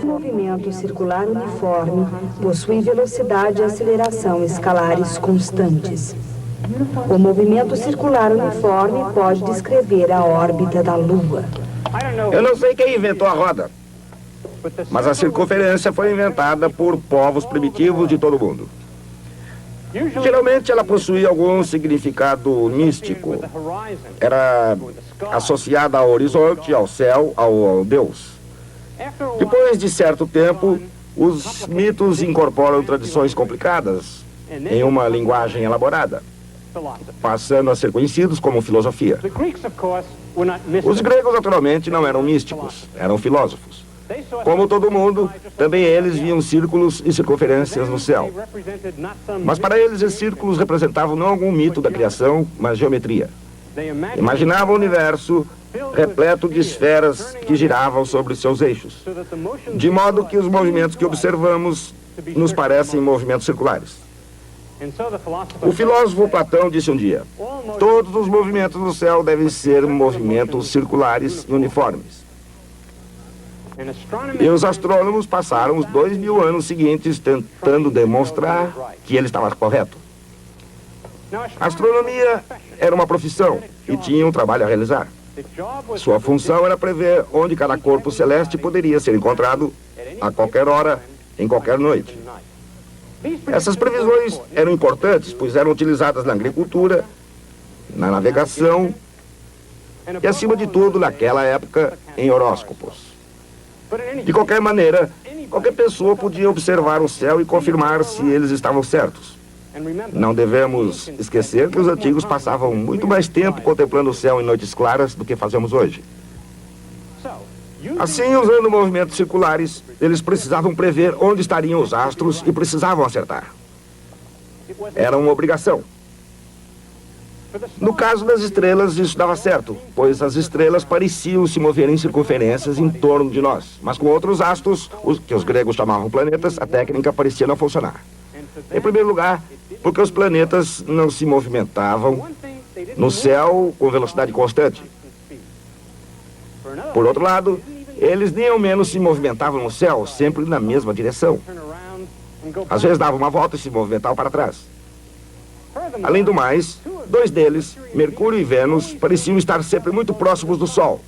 movimento circular uniforme possui velocidade e aceleração escalares constantes. O movimento circular uniforme pode descrever a órbita da Lua. Eu não sei quem inventou a roda, mas a circunferência foi inventada por povos primitivos de todo o mundo. Geralmente ela possuía algum significado místico. Era associada ao horizonte, ao céu, ao Deus. Depois de certo tempo, os mitos incorporam tradições complicadas em uma linguagem elaborada, passando a ser conhecidos como filosofia. Os gregos, naturalmente, não eram místicos, eram filósofos. Como todo mundo, também eles viam círculos e circunferências no céu. Mas para eles, esses círculos representavam não algum mito da criação, mas geometria. Imaginavam o universo repleto de esferas que giravam sobre seus eixos, de modo que os movimentos que observamos nos parecem movimentos circulares. O filósofo Platão disse um dia: todos os movimentos do céu devem ser movimentos circulares e uniformes. E os astrônomos passaram os 2000 anos seguintes tentando demonstrar que ele estava correto. A astronomia era uma profissão e tinha um trabalho a realizar. Sua função era prever onde cada corpo celeste poderia ser encontrado a qualquer hora, em qualquer noite. Essas previsões eram importantes, pois eram utilizadas na agricultura, na navegação e, acima de tudo, naquela época, em horóscopos. De qualquer maneira, qualquer pessoa podia observar o céu e confirmar se eles estavam certos. Não devemos esquecer que os antigos passavam muito mais tempo contemplando o céu em noites claras do que fazemos hoje. Assim, usando movimentos circulares, eles precisavam prever onde estariam os astros e precisavam acertar. Era uma obrigação. No caso das estrelas, isso dava certo, pois as estrelas pareciam se mover em circunferências em torno de nós. Mas com outros astros, que os gregos chamavam planetas, a técnica parecia não funcionar. Em primeiro lugar, porque os planetas não se movimentavam no céu com velocidade constante. Por outro lado, eles nem ao menos se movimentavam no céu sempre na mesma direção. Às vezes davam uma volta e se movimentavam para trás. Além do mais, dois deles, Mercúrio e Vênus, pareciam estar sempre muito próximos do Sol,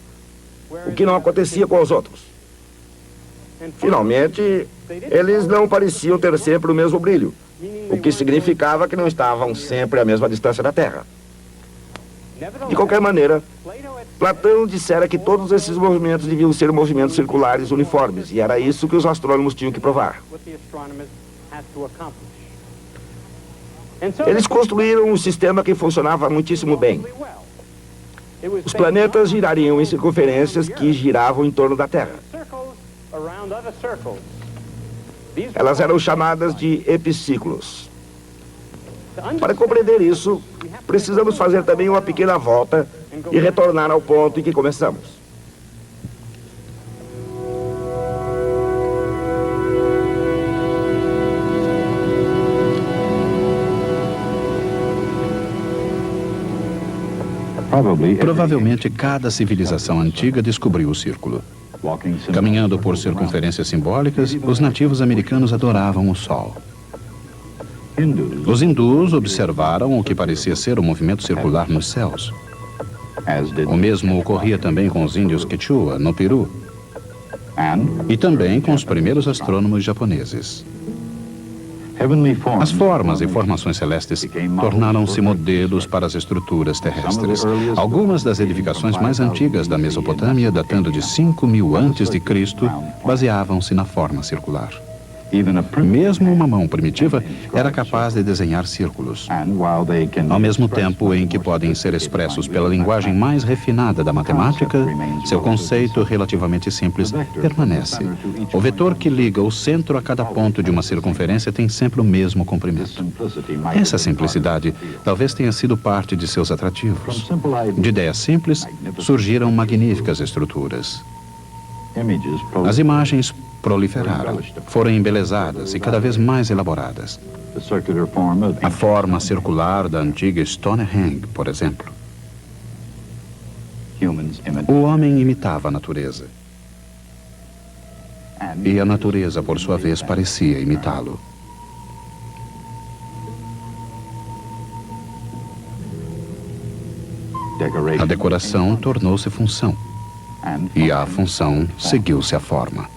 o que não acontecia com os outros. Finalmente, eles não pareciam ter sempre o mesmo brilho, o que significava que não estavam sempre à mesma distância da Terra. De qualquer maneira, Platão dissera que todos esses movimentos deviam ser movimentos circulares uniformes, e era isso que os astrônomos tinham que provar. Eles construíram um sistema que funcionava muitíssimo bem. Os planetas girariam em circunferências que giravam em torno da Terra. Elas eram chamadas de epiciclos. Para compreender isso, precisamos fazer também uma pequena volta e retornar ao ponto em que começamos. Provavelmente cada civilização antiga descobriu o círculo. Caminhando por circunferências simbólicas, os nativos americanos adoravam o Sol. Os hindus observaram o que parecia ser o movimento circular nos céus. O mesmo ocorria também com os índios Quechua, no Peru, e também com os primeiros astrônomos japoneses. As formas e formações celestes tornaram-se modelos para as estruturas terrestres. Algumas das edificações mais antigas da Mesopotâmia, datando de 5.000 a.C., baseavam-se na forma circular. Mesmo uma mão primitiva era capaz de desenhar círculos. Ao mesmo tempo em que podem ser expressos pela linguagem mais refinada da matemática, seu conceito relativamente simples permanece. O vetor que liga o centro a cada ponto de uma circunferência tem sempre o mesmo comprimento. Essa simplicidade talvez tenha sido parte de seus atrativos. De ideias simples surgiram magníficas estruturas. As imagens proliferaram, foram embelezadas e cada vez mais elaboradas. A forma circular da antiga Stonehenge, por exemplo. O homem imitava a natureza. E a natureza, por sua vez, parecia imitá-lo. A decoração tornou-se função. E a função seguiu-se à forma.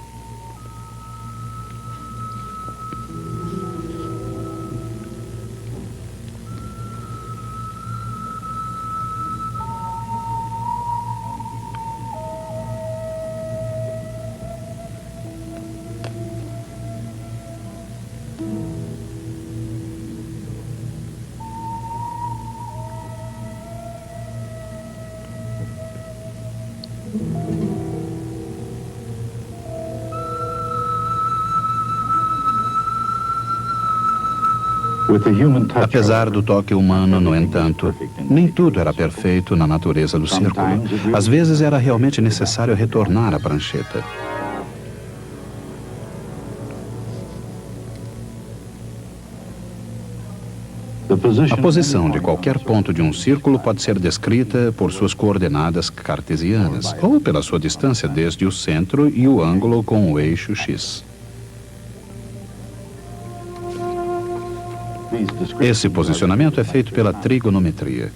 Apesar do toque humano, no entanto, nem tudo era perfeito na natureza do círculo. Às vezes era realmente necessário retornar à prancheta. A posição de qualquer ponto de um círculo pode ser descrita por suas coordenadas cartesianas, ou pela sua distância desde o centro e o ângulo com o eixo X. Esse posicionamento é feito pela trigonometria.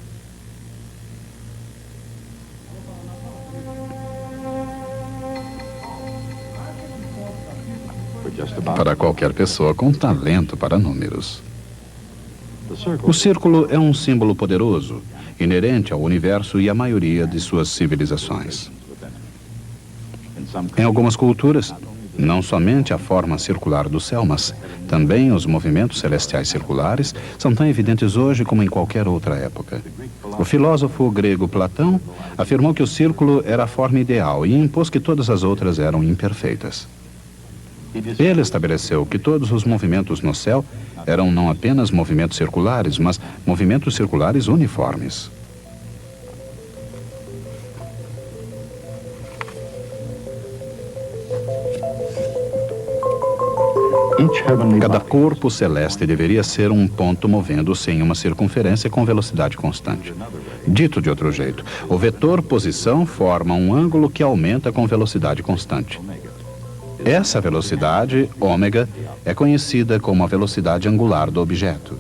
Para qualquer pessoa com talento para números. O círculo é um símbolo poderoso, inerente ao universo e à maioria de suas civilizações. Em algumas culturas, não somente a forma circular do céu, mas também os movimentos celestiais circulares são tão evidentes hoje como em qualquer outra época. O filósofo grego Platão afirmou que o círculo era a forma ideal e impôs que todas as outras eram imperfeitas. Ele estabeleceu que todos os movimentos no céu eram não apenas movimentos circulares, mas movimentos circulares uniformes. Cada corpo celeste deveria ser um ponto movendo-se em uma circunferência com velocidade constante. Dito de outro jeito, o vetor posição forma um ângulo que aumenta com velocidade constante. Essa velocidade, ômega, é conhecida como a velocidade angular do objeto.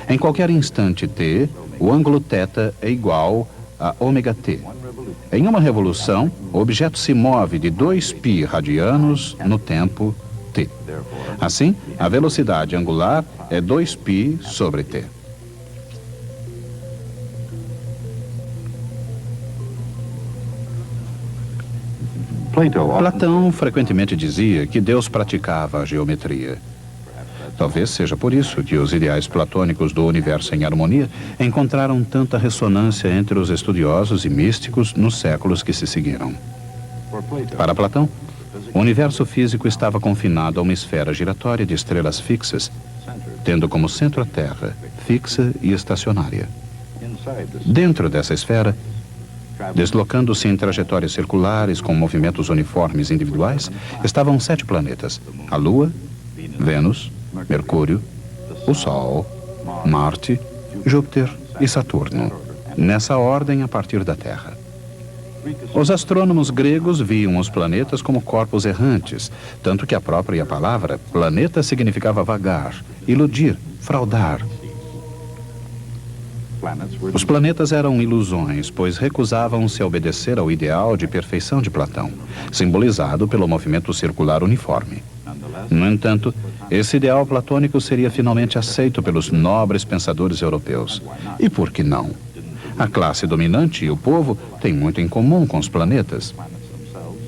Em qualquer instante t, o ângulo θ é igual a ômega t. Em uma revolução, o objeto se move de 2π radianos no tempo t. Assim, a velocidade angular é 2π sobre t. Platão frequentemente dizia que Deus praticava a geometria. Talvez seja por isso que os ideais platônicos do universo em harmonia encontraram tanta ressonância entre os estudiosos e místicos nos séculos que se seguiram. Para Platão, o universo físico estava confinado a uma esfera giratória de estrelas fixas, tendo como centro a Terra, fixa e estacionária. Dentro dessa esfera, deslocando-se em trajetórias circulares com movimentos uniformes individuais, estavam 7 planetas: a Lua, Vênus, Mercúrio, o Sol, Marte, Júpiter e Saturno, nessa ordem a partir da Terra. Os astrônomos gregos viam os planetas como corpos errantes, tanto que a própria palavra planeta significava vagar, iludir, fraudar. Os planetas eram ilusões, pois recusavam-se a obedecer ao ideal de perfeição de Platão, simbolizado pelo movimento circular uniforme. No entanto, esse ideal platônico seria finalmente aceito pelos nobres pensadores europeus. E por que não? A classe dominante e o povo têm muito em comum com os planetas.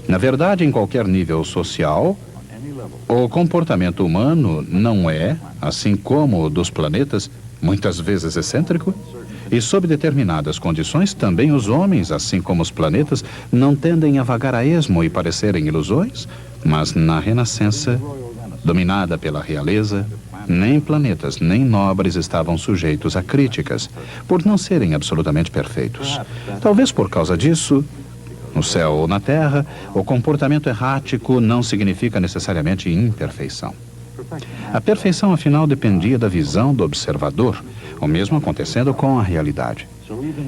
Na verdade, em qualquer nível social, o comportamento humano não é, assim como o dos planetas, muitas vezes excêntrico? E sob determinadas condições, também os homens, assim como os planetas, não tendem a vagar a esmo e parecerem ilusões? Mas na Renascença, dominada pela realeza, nem planetas nem nobres estavam sujeitos a críticas, por não serem absolutamente perfeitos. Talvez por causa disso, no céu ou na terra, o comportamento errático não significa necessariamente imperfeição. A perfeição, afinal, dependia da visão do observador, o mesmo acontecendo com a realidade.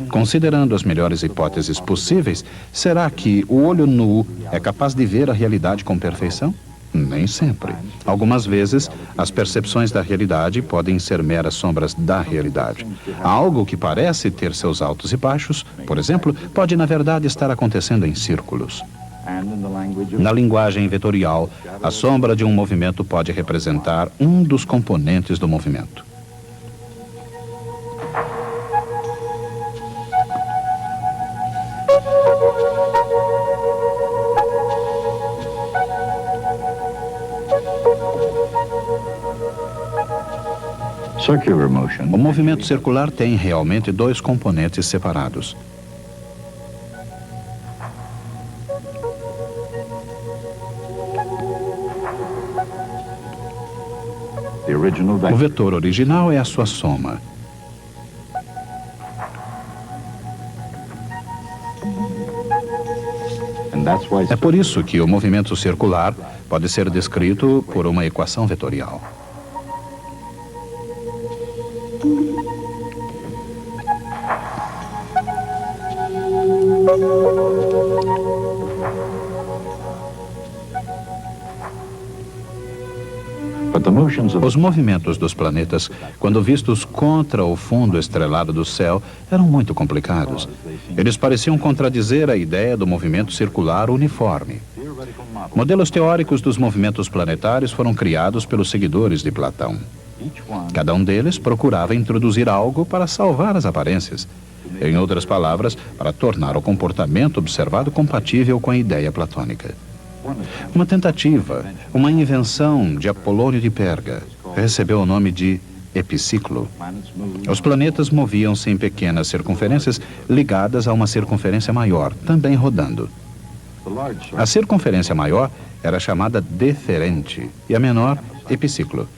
Considerando as melhores hipóteses possíveis, será que o olho nu é capaz de ver a realidade com perfeição? Nem sempre. Algumas vezes, as percepções da realidade podem ser meras sombras da realidade. Algo que parece ter seus altos e baixos, por exemplo, pode na verdade estar acontecendo em círculos. Na linguagem vetorial, a sombra de um movimento pode representar um dos componentes do movimento. O movimento circular tem realmente dois componentes separados. O vetor original é a sua soma. É por isso que o movimento circular pode ser descrito por uma equação vetorial. Os movimentos dos planetas, quando vistos contra o fundo estrelado do céu, eram muito complicados. Eles pareciam contradizer a ideia do movimento circular uniforme. Modelos teóricos dos movimentos planetários foram criados pelos seguidores de Platão. Cada um deles procurava introduzir algo para salvar as aparências. Em outras palavras, para tornar o comportamento observado compatível com a ideia platônica. Uma tentativa, uma invenção de Apolônio de Perga, recebeu o nome de epiciclo. Os planetas moviam-se em pequenas circunferências ligadas a uma circunferência maior, também rodando. A circunferência maior era chamada deferente e a menor, epiciclo.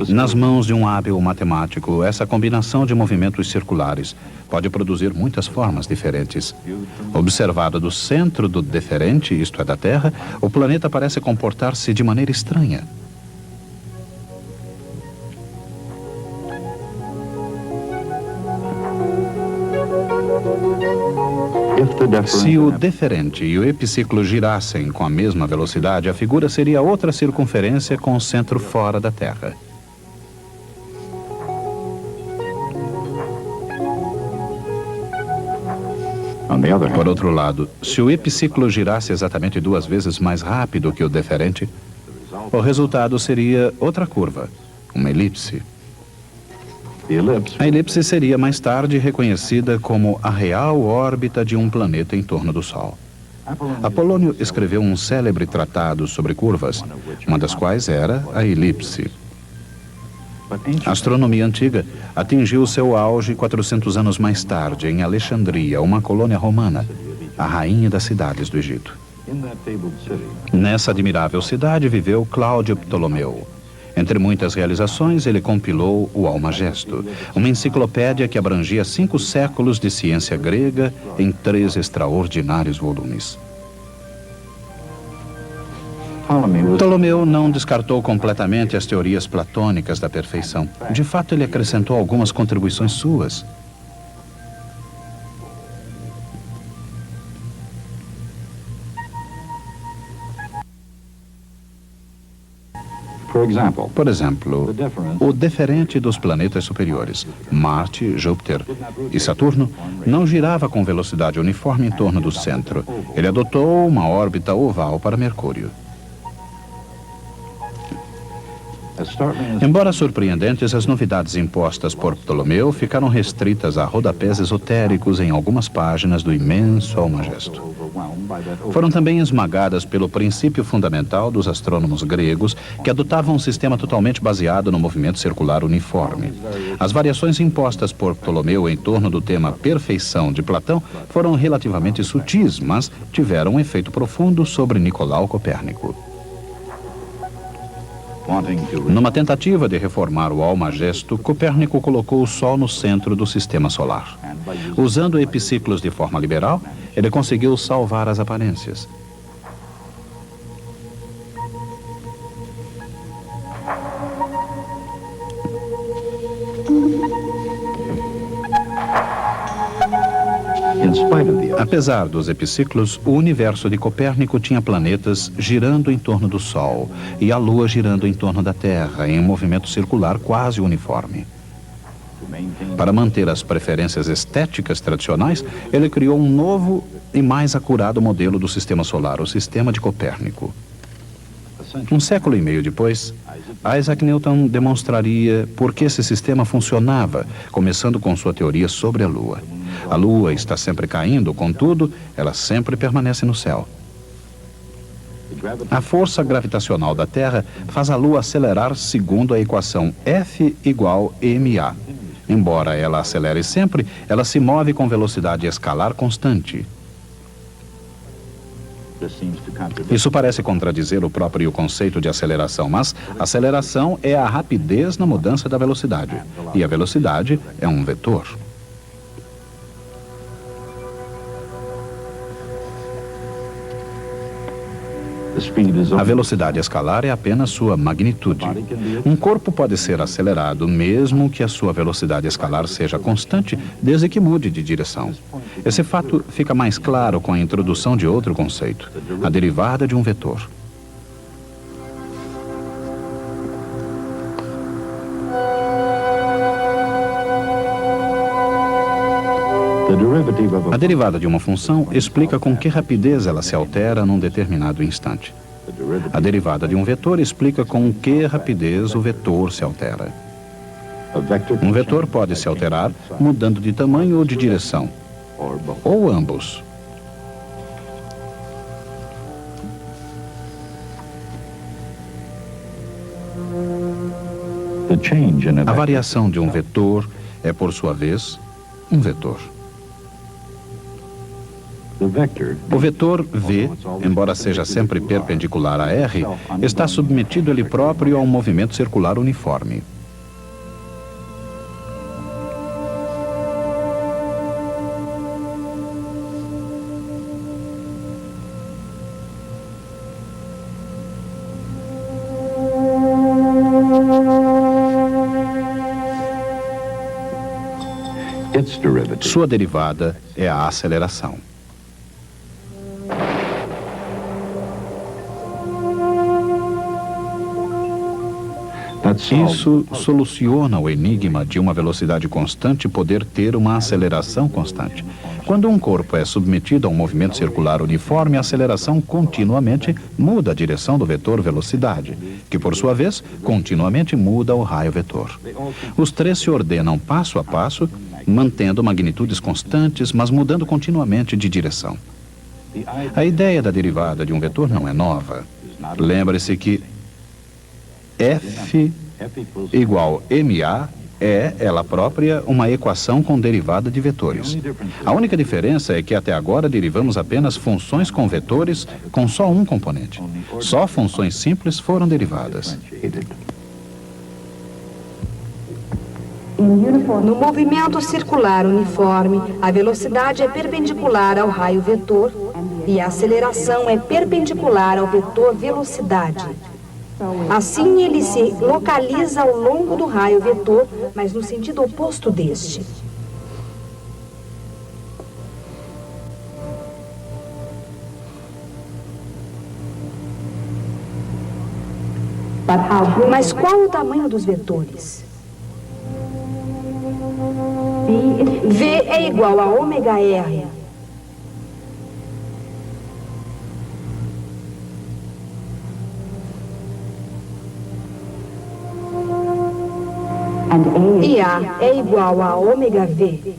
Nas mãos de um hábil matemático, essa combinação de movimentos circulares pode produzir muitas formas diferentes. Observado do centro do deferente, isto é, da Terra, o planeta parece comportar-se de maneira estranha. Se o deferente e o epiciclo girassem com a mesma velocidade, a figura seria outra circunferência com o centro fora da Terra. Por outro lado, se o epiciclo girasse exatamente 2 vezes mais rápido que o deferente, o resultado seria outra curva, uma elipse. A elipse seria mais tarde reconhecida como a real órbita de um planeta em torno do Sol. Apolônio escreveu um célebre tratado sobre curvas, uma das quais era a elipse. A astronomia antiga atingiu seu auge 400 anos mais tarde, em Alexandria, uma colônia romana, a rainha das cidades do Egito. Nessa admirável cidade viveu Cláudio Ptolomeu. Entre muitas realizações, ele compilou o Almagesto, uma enciclopédia que abrangia 5 séculos de ciência grega em 3 extraordinários volumes. Ptolomeu não descartou completamente as teorias platônicas da perfeição. De fato, ele acrescentou algumas contribuições suas. Por exemplo, o deferente dos planetas superiores, Marte, Júpiter e Saturno, não girava com velocidade uniforme em torno do centro. Ele adotou uma órbita oval para Mercúrio. Embora surpreendentes, as novidades impostas por Ptolomeu ficaram restritas a rodapés esotéricos em algumas páginas do imenso Almagesto. Foram também esmagadas pelo princípio fundamental dos astrônomos gregos, que adotavam um sistema totalmente baseado no movimento circular uniforme. As variações impostas por Ptolomeu em torno do tema perfeição de Platão foram relativamente sutis, mas tiveram um efeito profundo sobre Nicolau Copérnico. Numa tentativa de reformar o Almagesto, Copérnico colocou o Sol no centro do sistema solar. Usando epiciclos de forma liberal, ele conseguiu salvar as aparências. Apesar dos epiciclos, o universo de Copérnico tinha planetas girando em torno do Sol e a Lua girando em torno da Terra, em um movimento circular quase uniforme. Para manter as preferências estéticas tradicionais, ele criou um novo e mais acurado modelo do sistema solar, o sistema de Copérnico. Um século e meio depois, Isaac Newton demonstraria por que esse sistema funcionava, começando com sua teoria sobre a Lua. A Lua está sempre caindo, contudo, ela sempre permanece no céu. A força gravitacional da Terra faz a Lua acelerar segundo a equação F igual ma. Embora ela acelere sempre, ela se move com velocidade escalar constante. Isso parece contradizer o próprio conceito de aceleração, mas aceleração é a rapidez na mudança da velocidade, e a velocidade é um vetor. A velocidade escalar é apenas sua magnitude. Um corpo pode ser acelerado mesmo que a sua velocidade escalar seja constante, desde que mude de direção. Esse fato fica mais claro com a introdução de outro conceito, a derivada de um vetor. A derivada de uma função explica com que rapidez ela se altera num determinado instante. A derivada de um vetor explica com que rapidez o vetor se altera. Um vetor pode se alterar mudando de tamanho ou de direção, ou ambos. A variação de um vetor é, por sua vez, um vetor. O vetor v, embora seja sempre perpendicular a r, está submetido ele próprio a um movimento circular uniforme. Sua derivada é a aceleração. Isso soluciona o enigma de uma velocidade constante poder ter uma aceleração constante. Quando um corpo é submetido a um movimento circular uniforme, a aceleração continuamente muda a direção do vetor velocidade, que por sua vez continuamente muda o raio vetor. Os três se ordenam passo a passo, mantendo magnitudes constantes, mas mudando continuamente de direção. A ideia da derivada de um vetor não é nova. Lembre-se que F igual ma é, ela própria, uma equação com derivada de vetores. A única diferença é que até agora derivamos apenas funções com vetores com só um componente. Só funções simples foram derivadas. No movimento circular uniforme, a velocidade é perpendicular ao raio vetor e a aceleração é perpendicular ao vetor velocidade. Assim, ele se localiza ao longo do raio vetor, mas no sentido oposto deste. Mas qual o tamanho dos vetores? V é igual a ômega R. E A é igual a ômega V.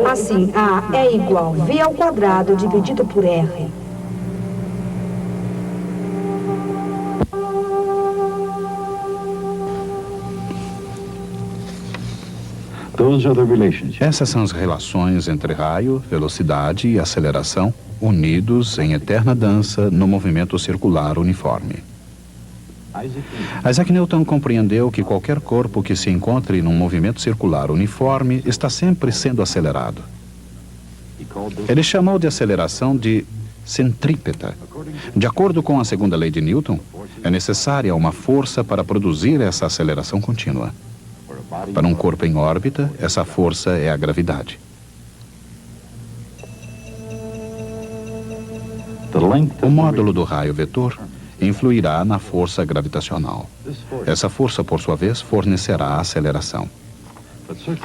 Assim, A é igual a V ao quadrado dividido por R. Essas são as relações entre raio, velocidade e aceleração, unidos em eterna dança no movimento circular uniforme. Isaac Newton compreendeu que qualquer corpo que se encontre num movimento circular uniforme está sempre sendo acelerado. Ele chamou de aceleração de centrípeta. De acordo com a segunda lei de Newton, é necessária uma força para produzir essa aceleração contínua. Para um corpo em órbita, essa força é a gravidade. O módulo do raio vetor influirá na força gravitacional. Essa força, por sua vez, fornecerá a aceleração.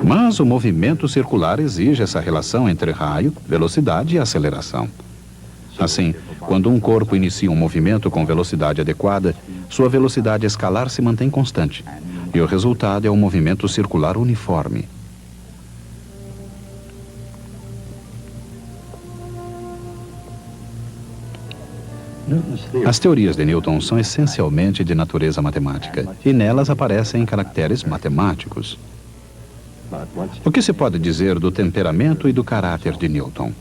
Mas o movimento circular exige essa relação entre raio, velocidade e aceleração. Assim, quando um corpo inicia um movimento com velocidade adequada, sua velocidade escalar se mantém constante, e o resultado é um movimento circular uniforme. As teorias de Newton são essencialmente de natureza matemática, e nelas aparecem caracteres matemáticos. O que se pode dizer do temperamento e do caráter de Newton?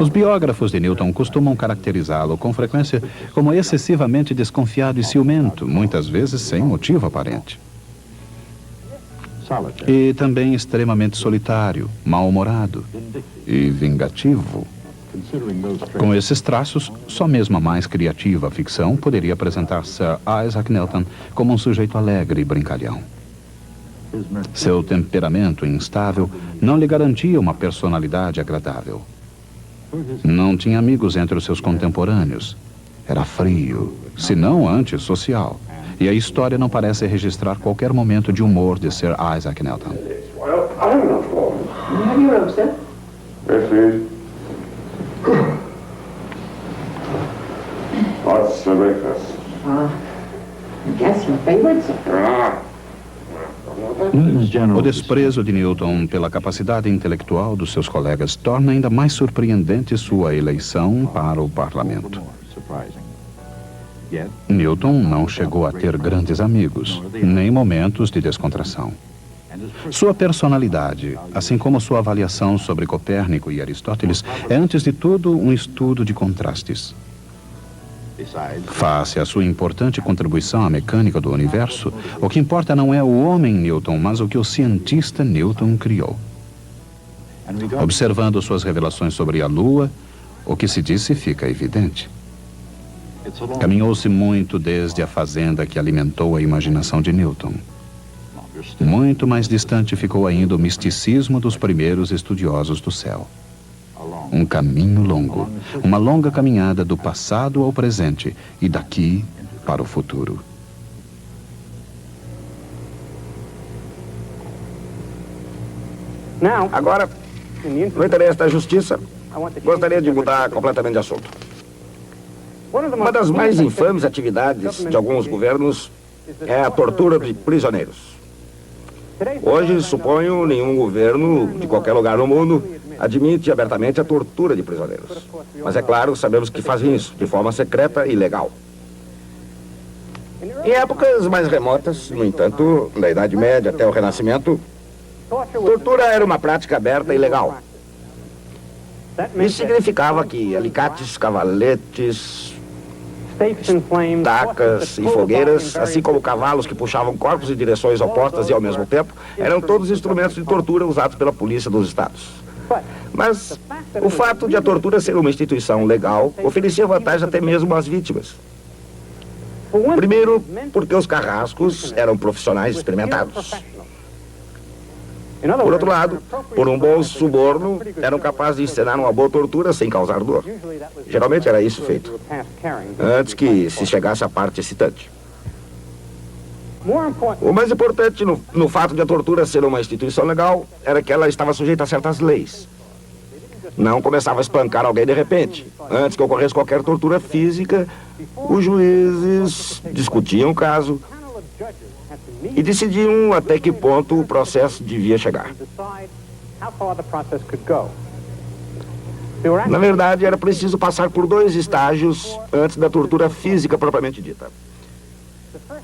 Os biógrafos de Newton costumam caracterizá-lo com frequência como excessivamente desconfiado e ciumento, muitas vezes sem motivo aparente. E também extremamente solitário, mal-humorado e vingativo. Com esses traços, só mesmo a mais criativa ficção poderia apresentar Sir Isaac Newton como um sujeito alegre e brincalhão. Seu temperamento instável não lhe garantia uma personalidade agradável. Não tinha amigos entre os seus contemporâneos. Era frio, se não antissocial. E a história não parece registrar qualquer momento de humor de Sir Isaac Newton. What's the breakfast? Guess your favorite, sir. O desprezo de Newton pela capacidade intelectual dos seus colegas torna ainda mais surpreendente sua eleição para o parlamento. Newton não chegou a ter grandes amigos, nem momentos de descontração. Sua personalidade, assim como sua avaliação sobre Copérnico e Aristóteles, é antes de tudo um estudo de contrastes. Face à sua importante contribuição à mecânica do universo, o que importa não é o homem Newton, mas o que o cientista Newton criou. Observando suas revelações sobre a Lua, o que se disse fica evidente. Caminhou-se muito desde a fazenda que alimentou a imaginação de Newton. Muito mais distante ficou ainda o misticismo dos primeiros estudiosos do céu. Um caminho longo, uma longa caminhada do passado ao presente e daqui para o futuro. Agora, no interesse da justiça, gostaria de mudar completamente de assunto. Uma das mais infames atividades de alguns governos é a tortura de prisioneiros. Hoje, suponho, nenhum governo de qualquer lugar no mundo admite abertamente a tortura de prisioneiros. Mas é claro, sabemos que fazem isso de forma secreta e legal. Em épocas mais remotas, no entanto, da Idade Média até o Renascimento, tortura era uma prática aberta e legal. Isso significava que alicates, cavaletes, estacas e fogueiras, assim como cavalos que puxavam corpos em direções opostas e ao mesmo tempo, eram todos instrumentos de tortura usados pela polícia dos estados. Mas o fato de a tortura ser uma instituição legal oferecia vantagem até mesmo às vítimas. Primeiro, porque os carrascos eram profissionais experimentados. Por outro lado, por um bom suborno, eram capazes de encenar uma boa tortura sem causar dor. Geralmente era isso feito, antes que se chegasse à parte excitante. O mais importante no fato de a tortura ser uma instituição legal era que ela estava sujeita a certas leis. Não começava a espancar alguém de repente. Antes que ocorresse qualquer tortura física, os juízes discutiam o caso e decidiam até que ponto o processo devia chegar. Na verdade, era preciso passar por 2 estágios antes da tortura física propriamente dita.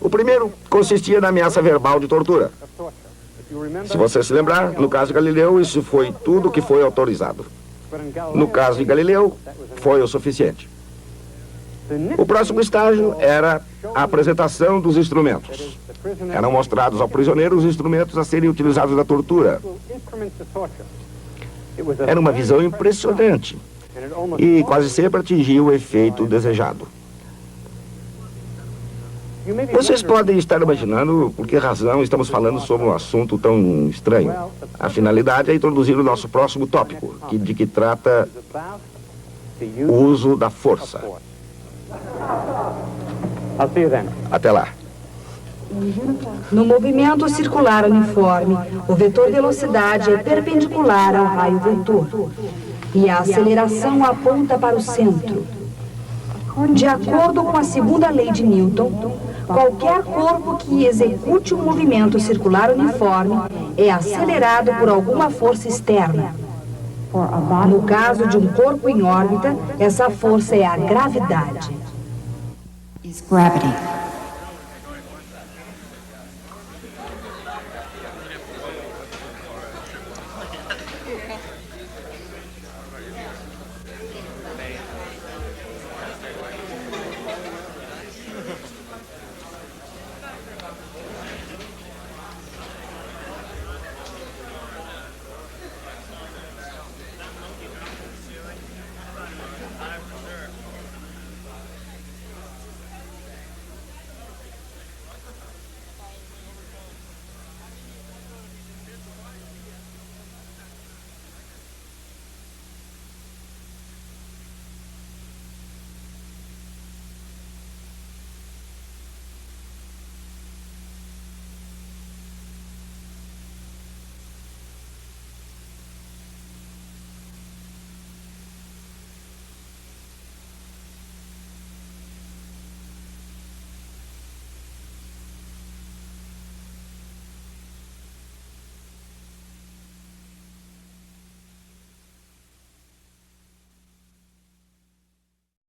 O primeiro consistia na ameaça verbal de tortura. Se você se lembrar, no caso de Galileu, isso foi tudo que foi autorizado. No caso de Galileu, foi o suficiente. O próximo estágio era a apresentação dos instrumentos. Eram mostrados ao prisioneiro os instrumentos a serem utilizados na tortura. Era uma visão impressionante e quase sempre atingia o efeito desejado. Vocês podem estar imaginando por que razão estamos falando sobre um assunto tão estranho. A finalidade é introduzir o nosso próximo tópico, de que trata o uso da força. Até lá. No movimento circular uniforme, o vetor velocidade é perpendicular ao raio vetor e a aceleração aponta para o centro. De acordo com a segunda lei de Newton, qualquer corpo que execute um movimento circular uniforme é acelerado por alguma força externa. No caso de um corpo em órbita, essa força é a gravidade. Is gravity.